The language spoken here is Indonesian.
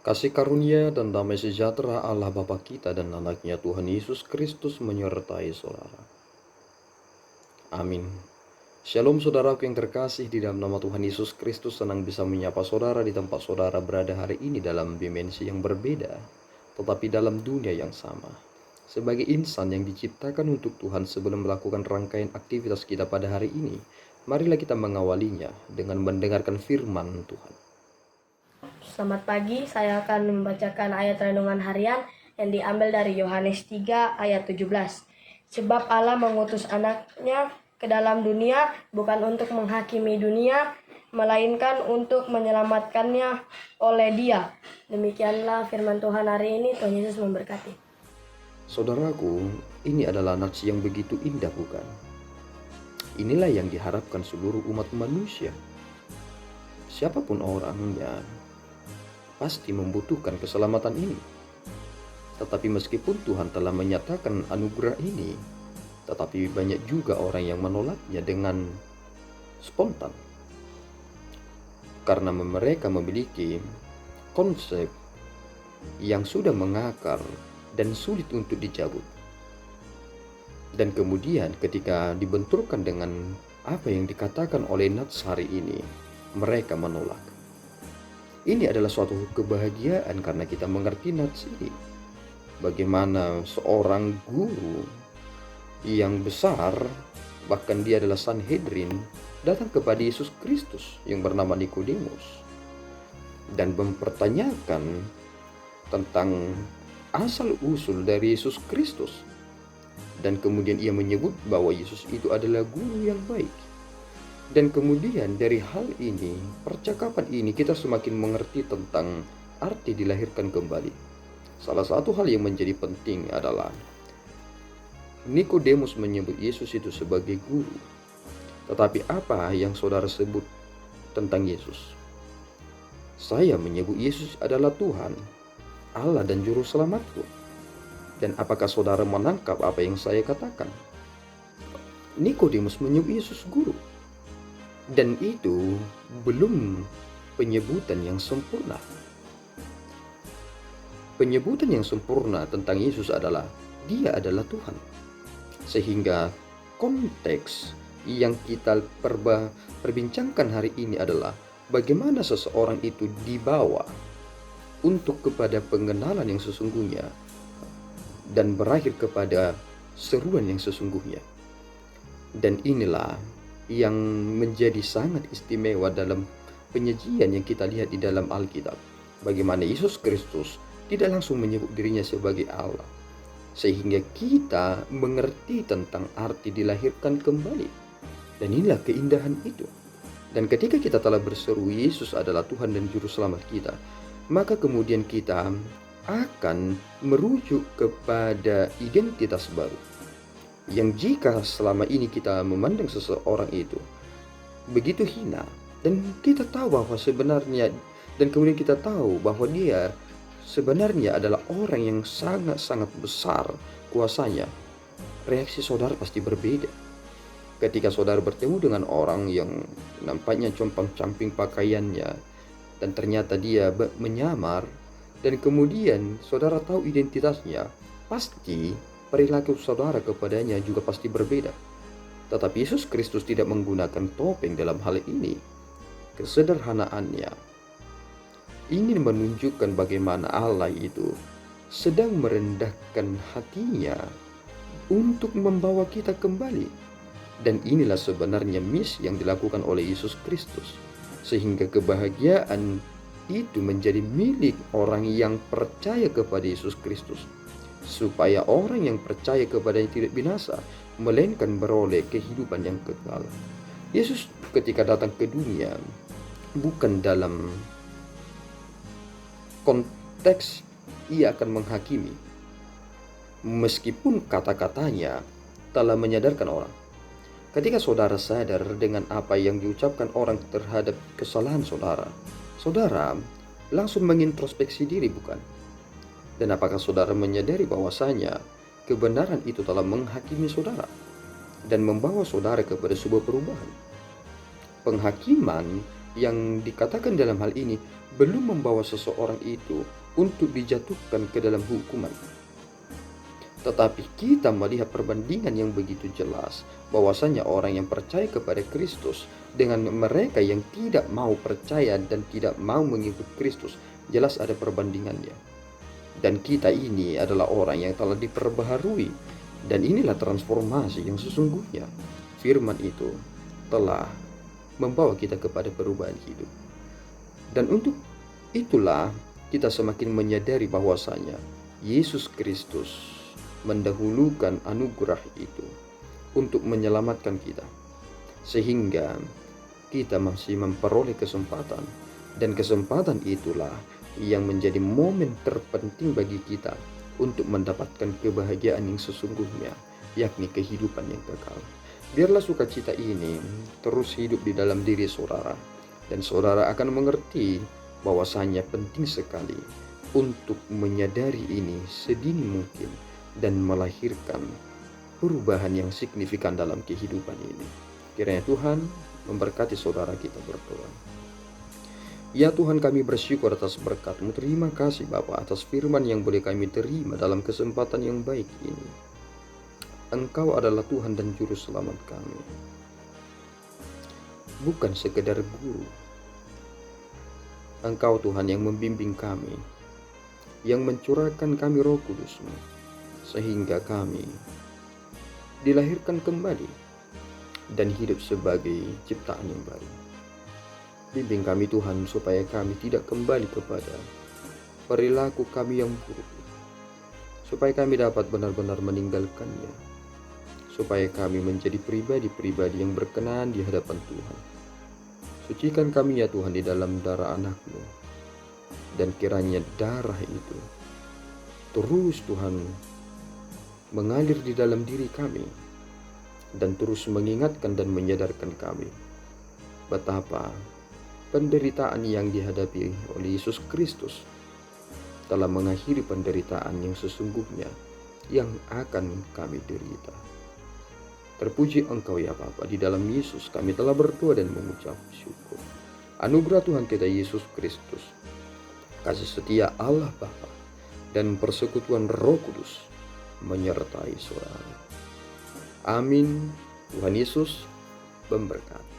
Kasih karunia dan damai sejahtera Allah Bapa kita dan anaknya Tuhan Yesus Kristus menyertai saudara. Amin. Shalom saudaraku yang terkasih, di dalam nama Tuhan Yesus Kristus senang bisa menyapa saudara di tempat saudara berada hari ini dalam dimensi yang berbeda, tetapi dalam dunia yang sama. Sebagai insan yang diciptakan untuk Tuhan sebelum melakukan rangkaian aktivitas kita pada hari ini, marilah kita mengawalinya dengan mendengarkan firman Tuhan. Selamat pagi, saya akan membacakan ayat renungan harian yang diambil dari Yohanes 3 ayat 17. Sebab Allah mengutus anaknya ke dalam dunia bukan untuk menghakimi dunia, melainkan untuk menyelamatkannya oleh Dia. Demikianlah firman Tuhan hari ini. Tuhan Yesus memberkati. Saudaraku, ini adalah nats yang begitu indah, bukan? Inilah yang diharapkan seluruh umat manusia. Siapapun orangnya pasti membutuhkan keselamatan ini. Tetapi meskipun Tuhan telah menyatakan anugerah ini, tetapi banyak juga orang yang menolaknya dengan spontan. Karena mereka memiliki konsep yang sudah mengakar dan sulit untuk dicabut. Dan kemudian ketika dibenturkan dengan apa yang dikatakan oleh nats hari ini, mereka menolak. Ini adalah suatu kebahagiaan karena kita mengerti nats ini. Bagaimana seorang guru yang besar, bahkan dia adalah Sanhedrin, datang kepada Yesus Kristus yang bernama Nikodemus dan mempertanyakan tentang asal-usul dari Yesus Kristus. Dan kemudian ia menyebut bahwa Yesus itu adalah guru yang baik. Dan kemudian dari hal ini, percakapan ini, kita semakin mengerti tentang arti dilahirkan kembali. Salah satu hal yang menjadi penting adalah Nikodemus menyebut Yesus itu sebagai guru. Tetapi apa yang saudara sebut tentang Yesus? Saya menyebut Yesus adalah Tuhan, Allah dan Juru Selamatku. Dan apakah saudara menangkap apa yang saya katakan? Nikodemus menyebut Yesus guru. Dan itu belum penyebutan yang sempurna. Penyebutan yang sempurna tentang Yesus adalah Dia adalah Tuhan. Sehingga konteks yang kita perbincangkan hari ini adalah bagaimana seseorang itu dibawa untuk kepada pengenalan yang sesungguhnya dan berakhir kepada seruan yang sesungguhnya. Dan inilah yang menjadi sangat istimewa dalam penyajian yang kita lihat di dalam Alkitab. Bagaimana Yesus Kristus tidak langsung menyebut dirinya sebagai Allah, sehingga kita mengerti tentang arti dilahirkan kembali. Dan inilah keindahan itu. Dan ketika kita telah berseru Yesus adalah Tuhan dan Juru Selamat kita, maka kemudian kita akan merujuk kepada identitas baru. Yang jika selama ini kita memandang seseorang itu begitu hina, dan kita tahu bahwa sebenarnya, dan kemudian kita tahu bahwa dia sebenarnya adalah orang yang sangat-sangat besar kuasanya, reaksi saudara pasti berbeda. Ketika saudara bertemu dengan orang yang nampaknya compang-camping pakaiannya, dan ternyata dia menyamar, dan kemudian saudara tahu identitasnya, pasti perilaku saudara kepadanya juga pasti berbeda. Tetapi Yesus Kristus tidak menggunakan topeng dalam hal ini. Kesederhanaannya ingin menunjukkan bagaimana Allah itu sedang merendahkan hatinya untuk membawa kita kembali. Dan inilah sebenarnya misi yang dilakukan oleh Yesus Kristus, sehingga kebahagiaan itu menjadi milik orang yang percaya kepada Yesus Kristus, supaya orang yang percaya kepadanya tidak binasa, melainkan beroleh kehidupan yang kekal. Yesus ketika datang ke dunia bukan dalam konteks ia akan menghakimi, meskipun kata-katanya telah menyadarkan orang. Ketika saudara sadar dengan apa yang diucapkan orang terhadap kesalahan saudara, saudara langsung mengintrospeksi diri, bukan? Dan apakah saudara menyadari bahwasanya kebenaran itu telah menghakimi saudara dan membawa saudara kepada sebuah perubahan? Penghakiman yang dikatakan dalam hal ini belum membawa seseorang itu untuk dijatuhkan ke dalam hukuman. Tetapi kita melihat perbandingan yang begitu jelas bahwasanya orang yang percaya kepada Kristus dengan mereka yang tidak mau percaya dan tidak mau mengikut Kristus, jelas ada perbandingannya. Dan kita ini adalah orang yang telah diperbaharui, dan inilah transformasi yang sesungguhnya. Firman itu telah membawa kita kepada perubahan hidup. Dan untuk itulah kita semakin menyadari bahwasanya Yesus Kristus mendahulukan anugerah itu untuk menyelamatkan kita, sehingga kita masih memperoleh kesempatan, dan kesempatan itulah yang menjadi momen terpenting bagi kita untuk mendapatkan kebahagiaan yang sesungguhnya, yakni kehidupan yang kekal. Biarlah sukacita ini terus hidup di dalam diri saudara, dan saudara akan mengerti bahwasanya penting sekali untuk menyadari ini sedini mungkin dan melahirkan perubahan yang signifikan dalam kehidupan ini. Kiranya Tuhan memberkati saudara kita berdoa. Ya Tuhan, kami bersyukur atas berkat-Mu. Terima kasih Bapa atas firman yang boleh kami terima dalam kesempatan yang baik ini. Engkau adalah Tuhan dan Juru Selamat kami, bukan sekedar guru. Engkau Tuhan yang membimbing kami, yang mencurahkan kami Roh Kudus-Mu, sehingga kami dilahirkan kembali dan hidup sebagai ciptaan yang baru. Bimbing kami Tuhan supaya kami tidak kembali kepada perilaku kami yang buruk, supaya kami dapat benar-benar meninggalkannya, supaya kami menjadi pribadi-pribadi yang berkenan di hadapan Tuhan. Sucikan kami ya Tuhan di dalam darah anak-Mu, dan kiranya darah itu terus Tuhan mengalir di dalam diri kami, dan terus mengingatkan dan menyadarkan kami betapa penderitaan yang dihadapi oleh Yesus Kristus telah mengakhiri penderitaan yang sesungguhnya yang akan kami derita. Terpuji Engkau ya Bapa, di dalam Yesus kami telah berdoa dan mengucap syukur. Anugerah Tuhan kita Yesus Kristus, kasih setia Allah Bapa, dan persekutuan Roh Kudus menyertai saudara. Amin. Tuhan Yesus memberkati.